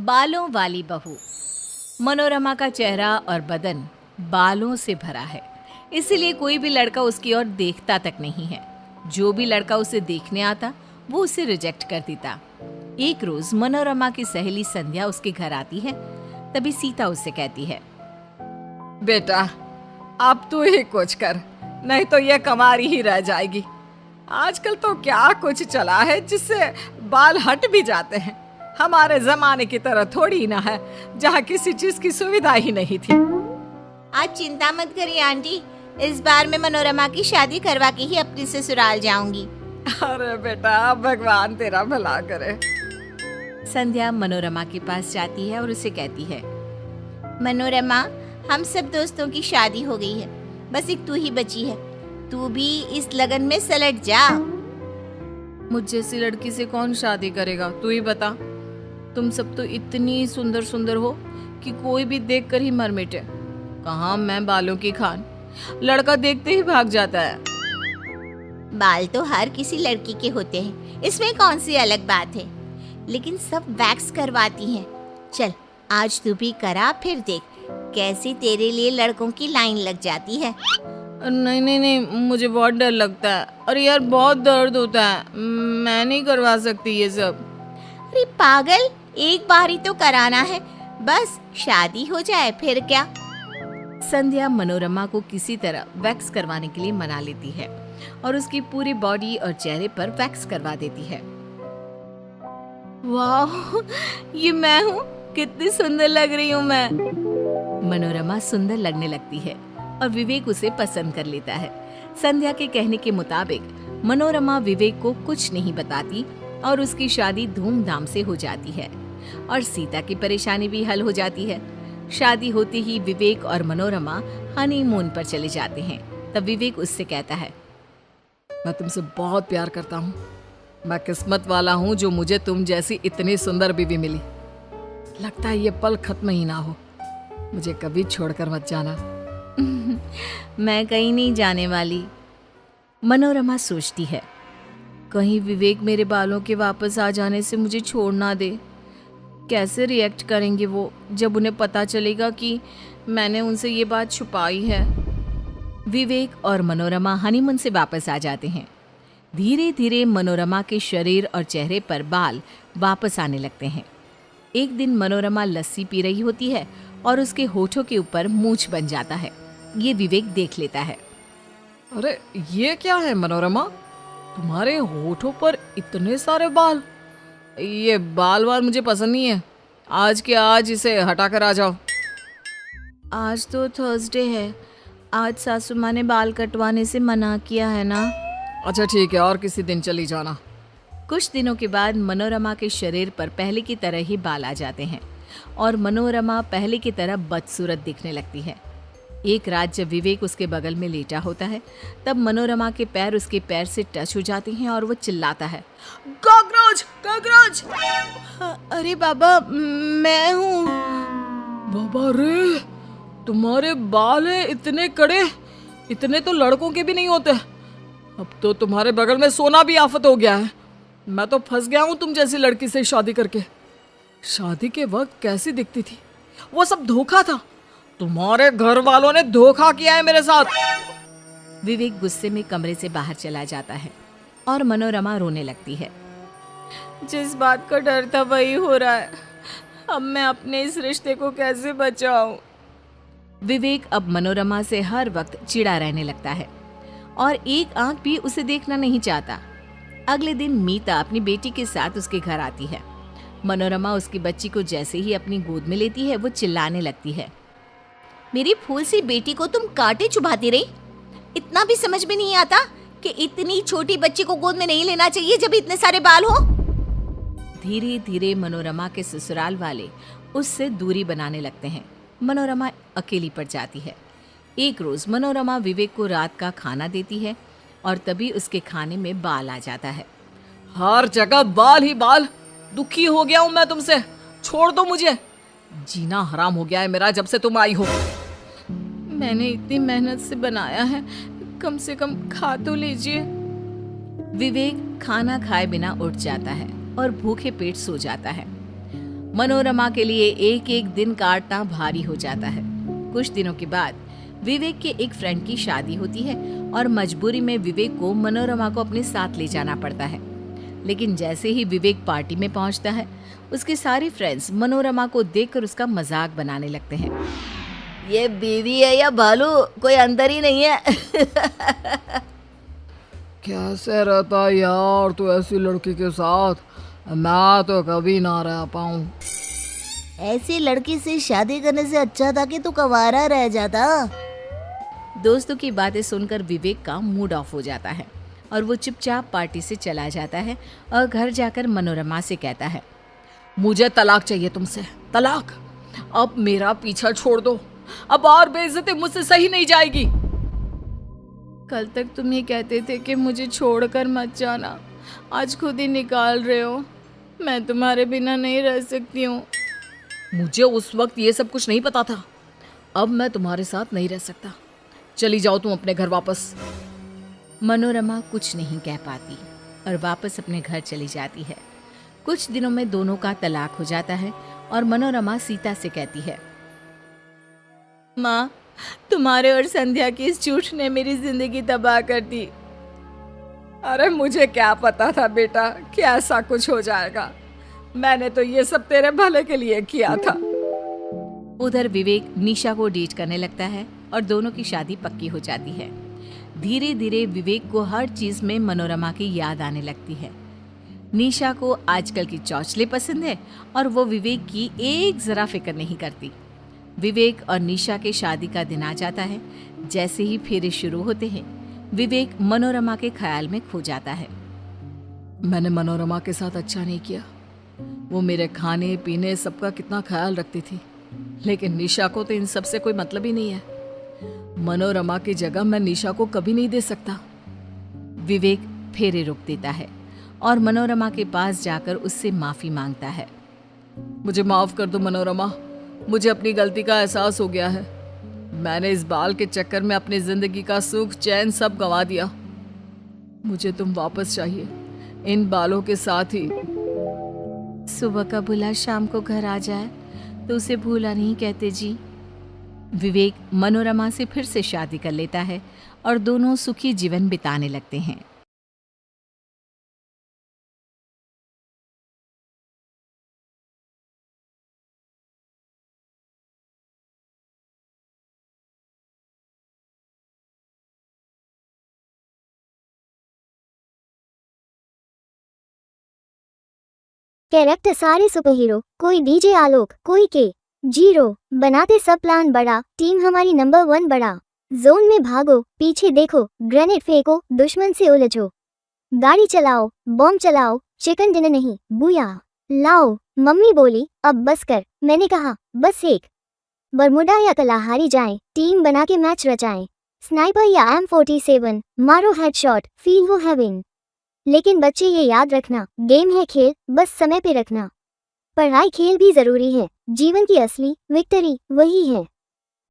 बालों वाली बहू। मनोरमा का चेहरा और बदन बालों से भरा है, इसीलिए कोई भी लड़का उसकी ओर देखता तक नहीं है। जो भी लड़का उसे देखने आता वो उसे रिजेक्ट कर देता। एक रोज मनोरमा की सहेली संध्या उसके घर आती है। तभी सीता उससे कहती है, बेटा अब तू ही कुछ कर, नहीं तो ये कमारी ही रह जाएगी। आजकल तो क्या कुछ चला है जिससे बाल हट भी जाते हैं। हमारे जमाने की तरह थोड़ी ना है जहाँ किसी चीज की सुविधा ही नहीं थी। आज चिंता मत करिए आंटी, इस बार मैं मनोरमा की शादी करवा के ही अपनी ससुराल जाऊंगी। अरे बेटा भगवान तेरा भला करे। संध्या मनोरमा के पास जाती है और उसे कहती है, मनोरमा, हम सब दोस्तों की शादी हो गई है, बस एक तू ही बची है। तू भी इस लगन में सलट जा। मुझ जैसी लड़की से कौन शादी करेगा, तू ही बता। तुम सब तो इतनी सुंदर सुंदर हो कि कोई भी देख कर ही मर मिटे। कहाँ मैं बालों की खान, लड़का देखते ही भाग जाता है। बाल तो हर किसी लड़की के होते हैं, इसमें कौन सी अलग बात है, लेकिन सब वैक्स करवाती हैं। चल आज तू भी करा, फिर देख कैसे तेरे लिए लड़कों की लाइन लग जाती है। नहीं नहीं नहीं, मुझे बहुत डर लगता है। अरे यार बहुत दर्द होता है, मैं नहीं करवा सकती ये सब। अरे पागल, एक बार ही तो कराना है, बस शादी हो जाए फिर क्या। संध्या मनोरमा को किसी तरह वैक्स करवाने के लिए मना लेती है और उसकी पूरी बॉडी और चेहरे पर वैक्स करवा देती है। वाह, ये मैं हूँ, कितनी सुंदर लग रही हूँ मैं। मनोरमा सुंदर लगने लगती है और विवेक उसे पसंद कर लेता है। संध्या के कहने के मुताबिक मनोरमा विवेक को कुछ नहीं बताती और उसकी शादी धूमधाम से हो जाती है और सीता की परेशानी भी हल हो जाती है। शादी होते ही विवेक और मनोरमा हनीमून पर चले जाते हैं। तब विवेक उससे कहता है, मैं तुमसे बहुत प्यार करता हूँ। मैं किस्मत वाला हूँ जो मुझे तुम जैसी इतनी सुंदर बीवी मिली। लगता है ये पल खत्म ही ना हो। मुझे कभी छोड़कर मत जाना। मैं कहीं नहीं जाने वाली। मनोरमा सोचती है, कहीं विवेक मेरे बालों के वापस आ जाने से मुझे छोड़ ना दे। कैसे रिएक्ट करेंगे वो जब उन्हें पता चलेगा कि मैंने उनसे ये बात छुपाई है। विवेक और मनोरमा हनीमून से वापस आ जाते हैं। धीरे धीरे मनोरमा के शरीर और चेहरे पर बाल वापस आने लगते हैं। एक दिन मनोरमा लस्सी पी रही होती है और उसके होठों के ऊपर मूंछ बन जाता है। ये विवेक देख लेता है। अरे ये क्या है मनोरमा, तुम्हारे होठों पर इतने सारे बाल। ये बाल वाल मुझे पसंद नहीं है। आज के आज इसे हटा कर आ जाओ। आज तो थर्सडे है, आज सासू माँ ने बाल कटवाने से मना किया है ना। अच्छा ठीक है, और किसी दिन चली जाना। कुछ दिनों के बाद मनोरमा के शरीर पर पहले की तरह ही बाल आ जाते हैं और मनोरमा पहले की तरह बदसूरत दिखने लगती है। एक रात जब विवेक उसके बगल में लेटा होता है, तब मनोरमा के पैर उसके पैर से टच हो जाते हैं और वो चिल्लाता है, कॉकरोच कॉकरोच। अरे बाबा, मैं हूँ। बाबा रे, तुम्हारे बाल हैं इतने कड़े, इतने तो लड़कों के भी नहीं होते। अब तो तुम्हारे बगल में सोना भी आफत हो गया है। मैं तो फंस गया हूँ तुम जैसी लड़की से शादी करके। शादी के वक्त कैसी दिखती थी, वो सब धोखा था। तुम्हारे घर वालों ने धोखा किया है मेरे साथ। विवेक गुस्से में कमरे से बाहर चला जाता है और मनोरमा रोने लगती है। जिस बात का डर था वही हो रहा है, अब मैं अपने इस रिश्ते को कैसे बचाऊं। विवेक अब मनोरमा से हर वक्त चिढ़ा रहने लगता है और एक आंख भी उसे देखना नहीं चाहता। अगले दिन मीता अपनी बेटी के साथ उसके घर आती है। मनोरमा उसकी बच्ची को जैसे ही अपनी गोद में लेती है, वो चिल्लाने लगती है, मेरी फूल सी बेटी को तुम कांटे चुभाती रही। इतना भी समझ में नहीं आता कि इतनी छोटी बच्ची को गोद में नहीं लेना चाहिए जब इतने सारे बाल हो। धीरे धीरे मनोरमा के ससुराल वाले उससे दूरी बनाने लगते हैं। मनोरमा अकेली पड़ जाती है। एक रोज मनोरमा विवेक को रात का खाना देती है और तभी उसके खाने में बाल आ जाता है। हर जगह बाल ही बाल, दुखी हो गया हूं मैं तुमसे, छोड़ दो मुझे। जीना हराम हो गया है मेरा जब से तुम आई हो। मैंने इतनी मेहनत से बनाया है, कम से कम खा तो लीजिए। विवेक खाना खाए बिना उठ जाता है और भूखे पेट सो जाता है। मनोरमा के लिए एक एक दिन काटना भारी हो जाता है। कुछ दिनों के बाद विवेक के एक फ्रेंड की शादी होती है और मजबूरी में विवेक को मनोरमा को अपने साथ ले जाना पड़ता है। लेकिन जैसे ही विवेक पार्टी में पहुंचता है, उसके सारे फ्रेंड्स मनोरमा को देखकर उसका मजाक बनाने लगते हैं। ये बीवी है या भालू, कोई अंतर ही नहीं है। कैसे रहता यार तू ऐसी लड़की के साथ, मैं तो कभी ना रह पाऊं। ऐसी लड़की से शादी करने से अच्छा था कि तू कंवारा रह जाता। दोस्तों की बातें सुनकर विवेक का मूड ऑफ हो जाता है और वो चुपचाप पार्टी से चला जाता है और घर जाकर मनोरमा से कहता है, मुझे तलाक चाहिए तुमसे, तलाक। अब मेरा पीछा छोड़ दो, अब और बेइज्जती मुझसे सही नहीं जाएगी। कल तक तुम ये कहते थे कि मुझे छोड़कर मत जाना, आज खुद ही निकाल रहे हो। मैं तुम्हारे बिना नहीं रह सकती हूँ। मुझे उस वक्त ये सब कुछ नहीं पता था, अब मैं तुम्हारे साथ नहीं रह सकता। चली जाओ तुम अपने घर वापस। मनोरमा कुछ नहीं कह पाती और वापस अपने घर चली जाती है। कुछ दिनों में दोनों का तलाक हो जाता है और मनोरमा सीता से कहती है, माँ, तुम्हारे और संध्या की इस झूठ ने मेरी जिंदगी तबाह कर दी। अरे मुझे क्या पता था बेटा कि ऐसा कुछ हो जाएगा, मैंने तो ये सब तेरे भले के लिए किया था। उधर विवेक निशा को डेट करने लगता है और दोनों की शादी पक्की हो जाती है। धीरे धीरे विवेक को हर चीज में मनोरमा की याद आने लगती है। निशा को आजकल की चौचले पसंद है और वो विवेक की एक जरा फिक्र नहीं करती। विवेक और निशा के शादी का दिन आ जाता है। जैसे ही फेरे शुरू होते हैं, विवेक मनोरमा के ख्याल में खो जाता है। मैंने मनोरमा के साथ अच्छा नहीं किया, वो मेरे खाने पीने सबका कितना ख्याल रखती थी, लेकिन निशा को तो इन सब से कोई मतलब ही नहीं है। मनोरमा की जगह मैं निशा को कभी नहीं दे सकता। विवेक फेरे रोक देता है और मनोरमा के पास जाकर उससे माफी मांगता है। मुझे माफ कर दो मनोरमा, मुझे अपनी गलती का एहसास हो गया है। मैंने इस बाल के चक्कर में अपनी जिंदगी का सुख चैन सब गंवा दिया। मुझे तुम वापस चाहिए, इन बालों के साथ ही। सुबह का बुला शाम को घर आ जाए तो उसे भूला नहीं कहते जी। विवेक मनोरमा से फिर से शादी कर लेता है और दोनों सुखी जीवन बिताने लगते हैं। कैरेक्टर सारे सुपर हीरो, कोई डीजे आलोक, कोई के जीरो, बनाते सब प्लान बड़ा, टीम हमारी नंबर 1 बड़ा। जोन में भागो, पीछे देखो, ग्रेनेड फेंको, दुश्मन से उलझो, गाड़ी चलाओ, बॉम्ब चलाओ, चिकन डिनर नहीं, बुया लाओ। मम्मी बोली अब बस कर, मैंने कहा बस एक बरमुडा या कलाहारी जाएं, टीम बना के मैच रचाएं। स्नाइपर या M47, मारो हेडशॉट, फील हो हैविंग। लेकिन बच्चे ये याद रखना, गेम है खेल, बस समय पे रखना। पढ़ाई खेल भी जरूरी है, जीवन की असली विक्ट्री वही है।